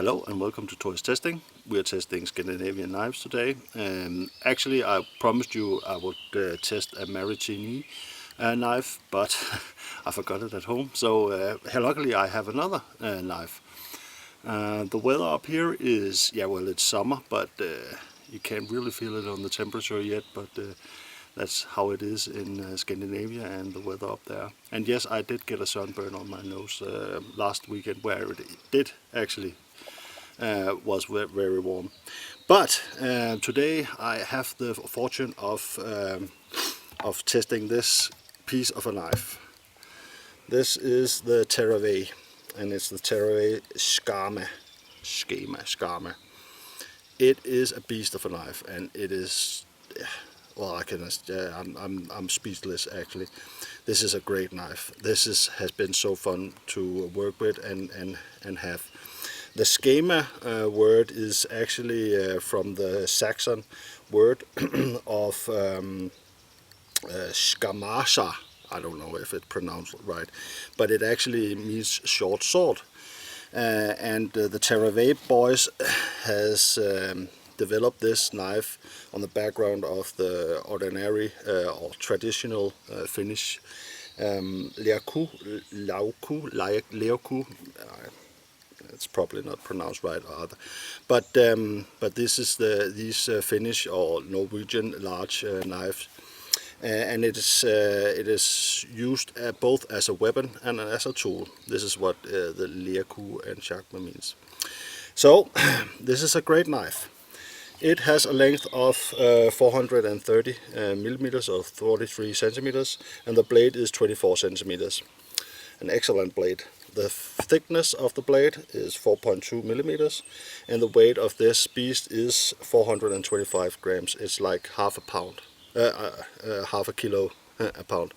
Hello and welcome to Thor-is-testing. We are testing Scandinavian knives today. Actually, I promised you I would test a Maritini knife, but I forgot it at home. So luckily I have another knife. The weather up here is, well, it's summer, but you can't really feel it on the temperature yet, but that's how it is in Scandinavia and the weather up there. And yes, I did get a sunburn on my nose last weekend, where it did actually was very warm. But today I have the fortune of testing this piece of a knife. This is the Terävä, and it's the Terävä Skrama. It is a beast of a knife, and it is, well, I'm speechless actually. This is a great knife. This has been so fun to work with and have. The Skrama word is actually from the Saxon word of skamasha. I don't know if it's pronounced right, but it actually means short sword. And the Terävä boys has developed this knife on the background of the ordinary or traditional Finnish leoku. It's probably not pronounced right either, but this is these Finnish or Norwegian large knives, and it is used both as a weapon and as a tool. This is what the leoku and chakma means. So this is a great knife. It has a length of 430 millimeters or 43 centimeters, and the blade is 24 centimeters. An excellent blade. The thickness of the blade is 4.2 millimeters, and the weight of this beast is 425 grams. It's like half a pound, half a kilo a pound.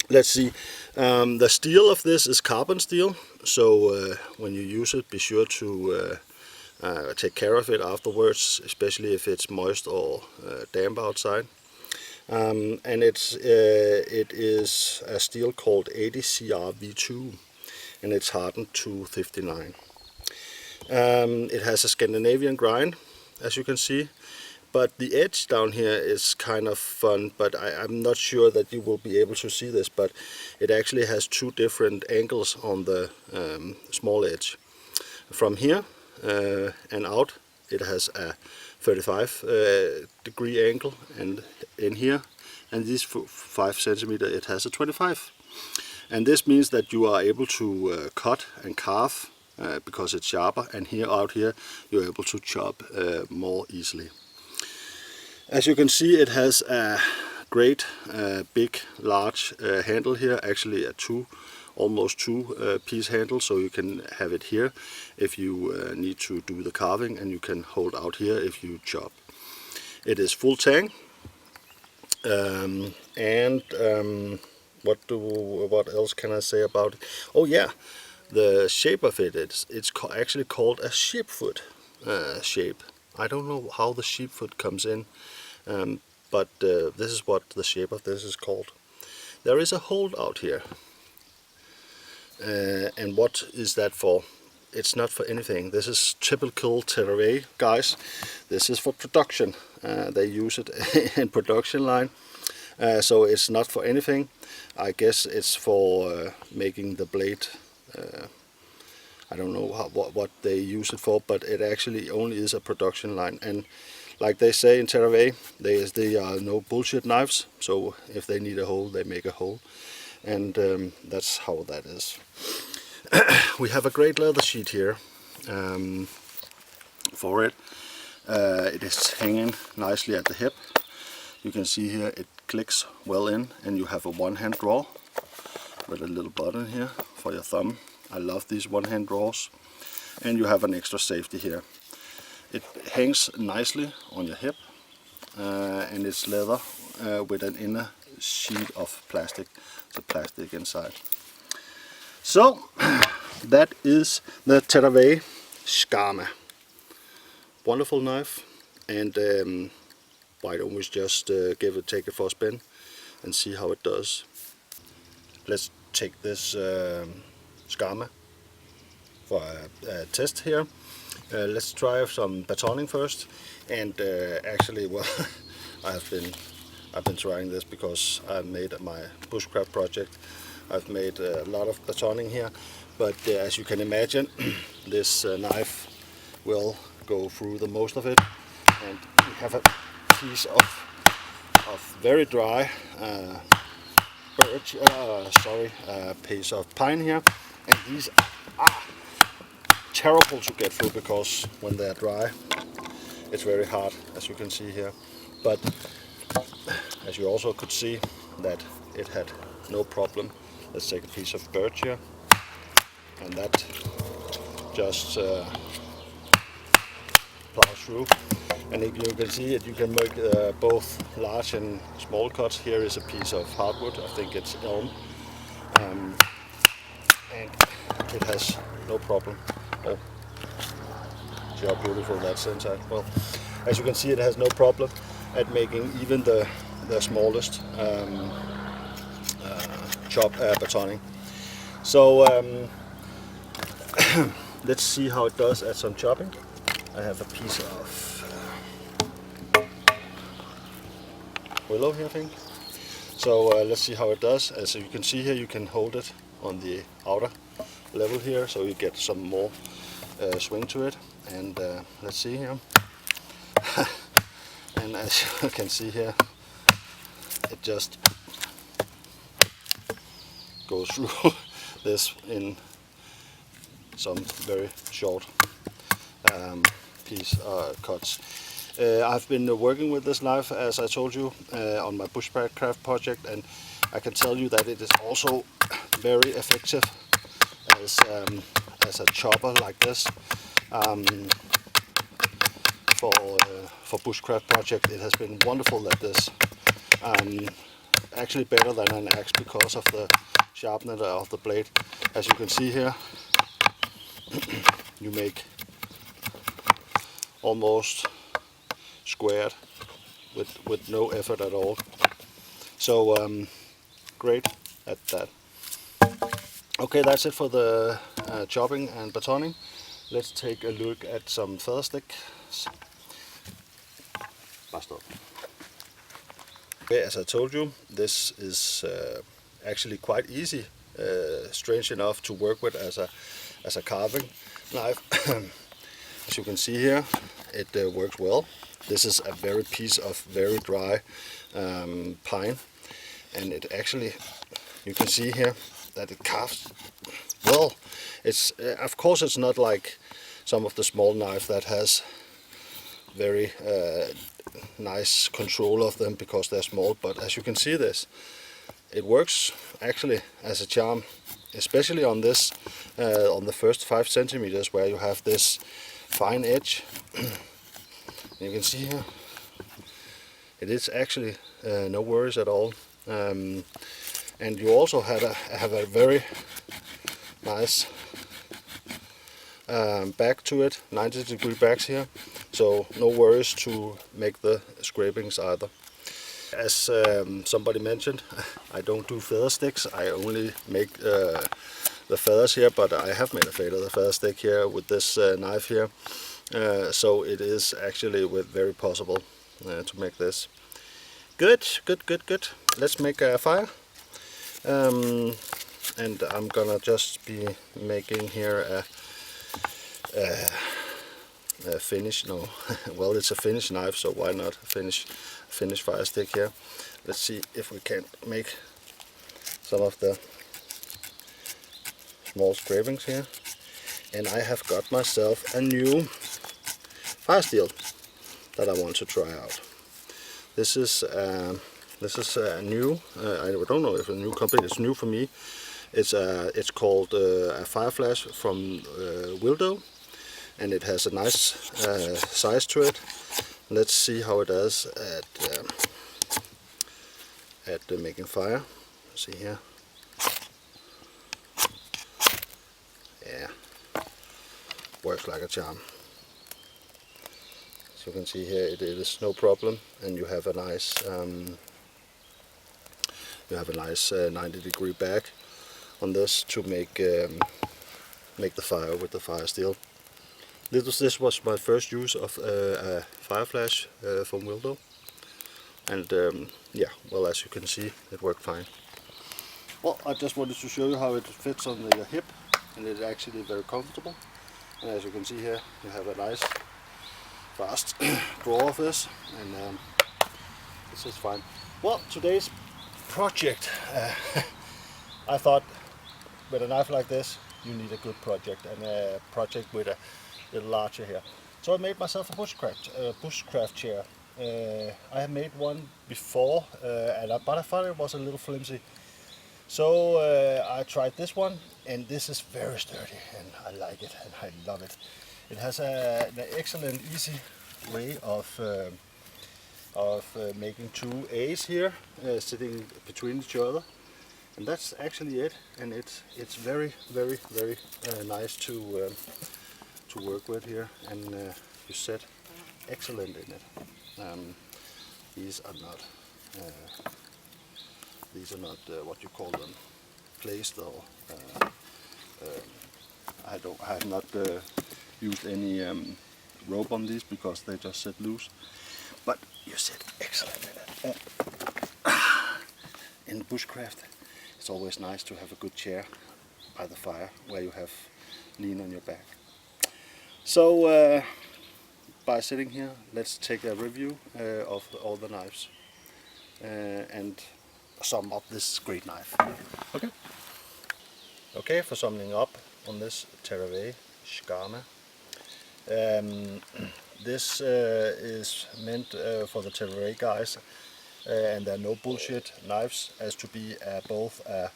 Let's see. The steel of this is carbon steel, so when you use it, be sure to take care of it afterwards, especially if it's moist or damp outside. And it is a steel called 80 CRV2, and it's hardened to 59. It has a Scandinavian grind, as you can see, but the edge down here is kind of fun, but I'm not sure that you will be able to see this, but it actually has two different angles on the small edge. From here and out, it has a 35 degree angle, and in here, and this 5 centimeter, it has a 25. And this means that you are able to cut and carve because it's sharper, and here out here you're able to chop more easily. As you can see, it has a great big large handle here, actually a almost two piece handle, so you can have it here if you need to do the carving, and you can hold out here if you chop. It is full tang, what else can I say about it? Oh yeah, the shape of it's actually called a sheepfoot shape. I don't know how the sheepfoot comes in, but this is what the shape of this is called. There is a hold out here. And what is that for? It's not for anything. This is typical Terävä, guys. This is for production. They use it in production line, so it's not for anything. I guess it's for making the blade. I don't know what they use it for, but it actually only is a production line. And like they say in Terävä, they are no bullshit knives. So if they need a hole, they make a hole. And that's how that is. We have a great leather sheet here for it. It is hanging nicely at the hip. You can see here it clicks well in, and you have a one-hand drawer with a little button here for your thumb. I love these one-hand drawers. And you have an extra safety here. It hangs nicely on your hip, and it's leather with an inner sheet of plastic. The plastic inside. So that is the Terävä Skrama. Wonderful knife, and why don't we just take it for a spin and see how it does. Let's take this Skrama a test here. Let's try some batoning first. And actually, well, I've been trying this because I made my Bushcraft project. I've made a lot of batoning here, but as you can imagine, this knife will go through the most of it. And we have a piece of very dry birch, piece of pine here, and these are terrible to get through because when they're dry, it's very hard, as you can see here. But as you also could see, that it had no problem. Let's take a piece of birch here, and that just plows through. And if you can see it, you can make both large and small cuts. Here is a piece of hardwood, I think it's elm, and it has no problem. Oh, see how beautiful that's inside. Well, as you can see, it has no problem at making even the smallest batoning. So let's see how it does at some chopping. I have a piece of willow here, I think. So let's see how it does. As you can see here, you can hold it on the outer level here, so you get some more swing to it. And let's see here. And as you can see here, it just goes through this in some very short cuts. I've been working with this knife, as I told you, on my Bushcraft project, and I can tell you that it is also very effective as a chopper like this. For Bushcraft project, it has been wonderful at this. Actually better than an axe because of the sharpness of the blade. As you can see here, you make almost squared with no effort at all. So great at that. Okay, that's it for the chopping and batoning. Let's take a look at some Feathersticks. Okay, as I told you, this is actually quite easy, strange enough, to work with as a carving knife. As you can see here, it works well. This is a piece of very dry pine, and it actually, you can see here that it carves well. It's of course it's not like some of the small knives that has very nice control of them because they're small, but as you can see, this, it works actually as a charm, especially on this on the first 5 centimeters where you have this fine edge. You can see here it is actually no worries at all, and you also have a very nice back to it, 90-degree backs here, so no worries to make the scrapings either. As somebody mentioned, I don't do feather sticks, I only make the feathers here, but I have made a feather stick here with this knife here, so it is actually very possible to make this. Good. Let's make a fire, and I'm gonna just be making here a finish. No, well, it's a finish knife, so why not finish fire stick here. Let's see if we can make some of the small scrapings here. And I have got myself a new firesteel that I want to try out. This is new. I don't know if it's a new company. It's new for me. It's called a Fireflash from Wildo, and it has a nice size to it. Let's see how it does at making fire. See here. Yeah, works like a charm. As you can see here, it is no problem, and you have a nice 90-degree back on this to make make the fire with the firesteel. This was my first use of a fire flash from Wildo, and yeah, well, as you can see, it worked fine. Well, I just wanted to show you how it fits on the hip, and it's actually very comfortable. And as you can see here, you have a nice fast draw of this, and this is fine. Well, today's project, I thought with a knife like this, you need a good project, and a project with a little larger here. So I made myself a Bushcraft chair. I have made one before, but I thought it was a little flimsy. So I tried this one, and this is very sturdy, and I like it, and I love it. It has an excellent, easy way of making two A's here, sitting between each other, and that's actually it. And it's very nice to work with here, and you set excellent in it. These are not what you call them, placed, or I have not used any rope on these because they just sit loose. But you sit excellent in it. In Bushcraft, it's always nice to have a good chair by the fire where you have lean on your back. So by sitting here, let's take a review of all the knives and sum up this great knife. Okay, for summing up on this Terävä Skrama. This is meant for the Terävä guys, and there are no bullshit knives, as to be both a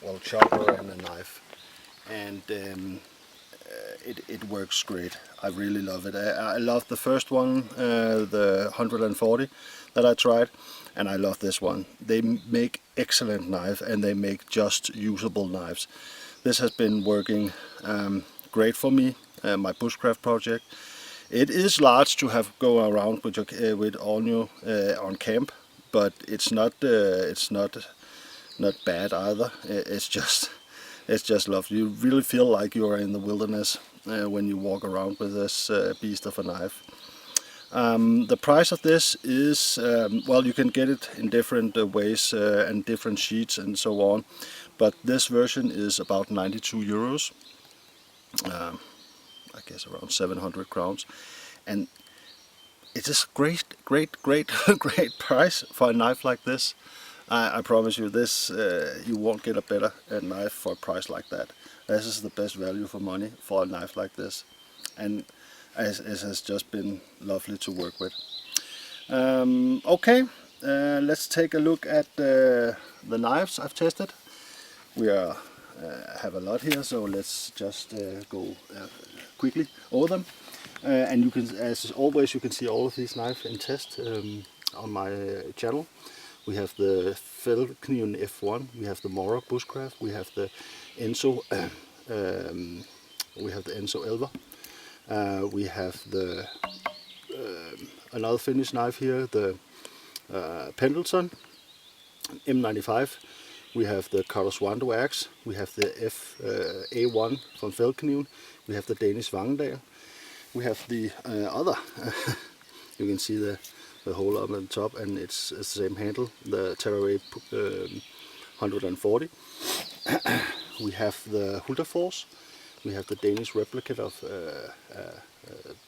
well, chopper and a knife, and it works great. I really love it. I love the first one, the 140 that I tried, and I love this one. They make excellent knife, and they make just usable knives. This has been working great for me, my Bushcraft project. It is large to have go around with all new on camp, but it's not bad either. It's just lovely. You really feel like you are in the wilderness when you walk around with this beast of a knife. The price of this is, well, you can get it in different ways and different sheets and so on, but this version is about 92 euros. I guess around 700 crowns, and it's a great price for a knife like this. I promise you, this you won't get a better knife for a price like that. This is the best value for money for a knife like this, and it has just been lovely to work with. Okay, let's take a look at the knives I've tested. We have a lot here, so let's just go quickly over them. And you can, as always, you can see all of these knives in test on my channel. We have the Featherstick F1, we have the Mora Bushcraft, we have the Enso, Elva, we have the another Finnish knife here, the Pendleton M95. We have the Thor-is-testing axe, we have the A1 from Featherstick, we have the Danish Vangendal, we have the other, you can see the hole up at the top, and it's the same handle, the Terävä 140. We have the Hulterforce, we have the Danish replicate of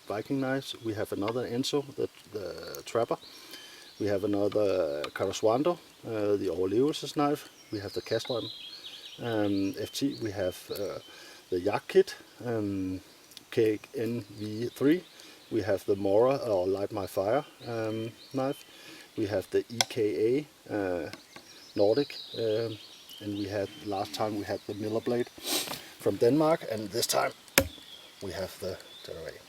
Viking knives, we have another Enso, the Trapper, we have another Thor-is-testing, the Overlevelsens knife, we have the Castron FT, we have the Yak Kit KNV3, we have the Mora or Light My Fire knife, we have the EKA Nordic, and we had last time we had the Miller blade from Denmark, and this time we have the Terävä.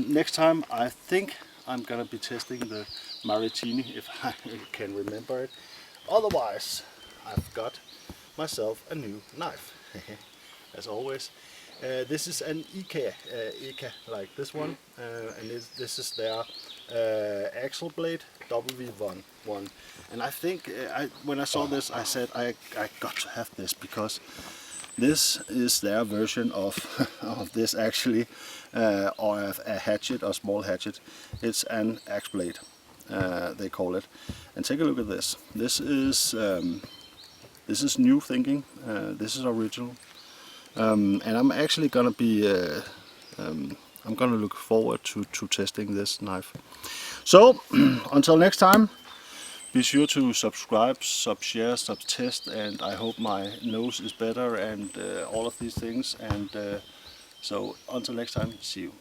Next time I think I'm gonna be testing the Maritini, if I can remember it. Otherwise, I've got myself a new knife, as always. This is an EKA like this one, and this is their axle blade W1. And I think when I saw this, I said I got to have this, because This is their version of of this actually, or a hatchet, or small hatchet. It's an axe blade, they call it. And take a look at this. This is new thinking. This is original, and I'm actually gonna be. I'm gonna look forward to testing this knife. So until next time, be sure to subscribe, share, test, and I hope my nose is better and all of these things. And so until next time, see you.